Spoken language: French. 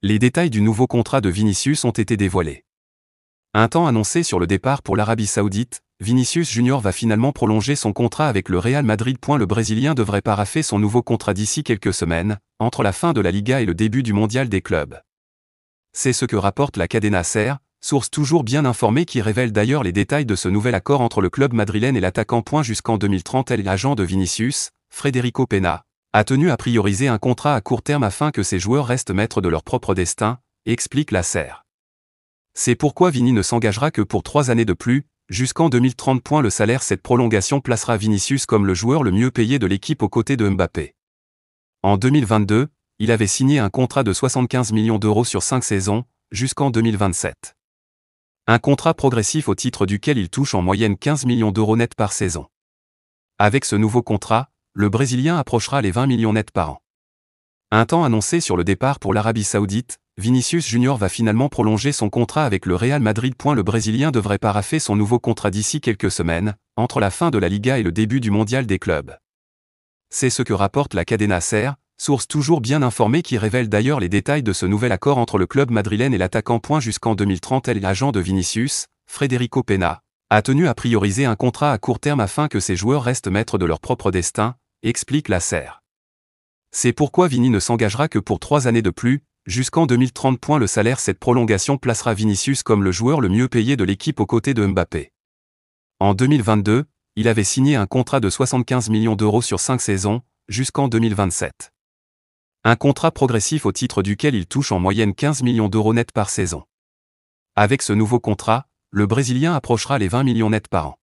Les détails du nouveau contrat de Vinicius ont été dévoilés. Un temps annoncé sur le départ pour l'Arabie Saoudite, Vinicius Junior va finalement prolonger son contrat avec le Real Madrid. Le Brésilien devrait paraffer son nouveau contrat d'ici quelques semaines, entre la fin de la Liga et le début du Mondial des clubs. C'est ce que rapporte la Cadena SER, source toujours bien informée qui révèle d'ailleurs les détails de ce nouvel accord entre le club madrilène et l'attaquant. Jusqu'en 2030, l'agent de Vinicius, Frederico Pena, a tenu à prioriser un contrat à court terme afin que ses joueurs restent maîtres de leur propre destin, explique la SER. C'est pourquoi Vini ne s'engagera que pour 3 années de plus, jusqu'en 2030. Le salaire. Cette prolongation placera Vinicius comme le joueur le mieux payé de l'équipe aux côtés de Mbappé. En 2022, il avait signé un contrat de 75 millions d'euros sur 5 saisons, jusqu'en 2027. Un contrat progressif au titre duquel il touche en moyenne 15 millions d'euros nets par saison. Avec ce nouveau contrat, le Brésilien approchera les 20 millions nets par an. Un temps annoncé sur le départ pour l'Arabie Saoudite, Vinicius Junior va finalement prolonger son contrat avec le Real Madrid. Le Brésilien devrait paraffer son nouveau contrat d'ici quelques semaines, entre la fin de la Liga et le début du Mondial des clubs. C'est ce que rapporte la Cadena SER, source toujours bien informée qui révèle d'ailleurs les détails de ce nouvel accord entre le club madrilène et l'attaquant. Jusqu'en 2030, l'agent de Vinicius, Frederico Pena, a tenu à prioriser un contrat à court terme afin que ses joueurs restent maîtres de leur propre destin, explique la SER. C'est pourquoi Vini ne s'engagera que pour 3 années de plus, jusqu'en 2030. Le salaire. Cette prolongation placera Vinicius comme le joueur le mieux payé de l'équipe aux côtés de Mbappé. En 2022, il avait signé un contrat de 75 millions d'euros sur 5 saisons, jusqu'en 2027. Un contrat progressif au titre duquel il touche en moyenne 15 millions d'euros nets par saison. Avec ce nouveau contrat, le Brésilien approchera les 20 millions nets par an.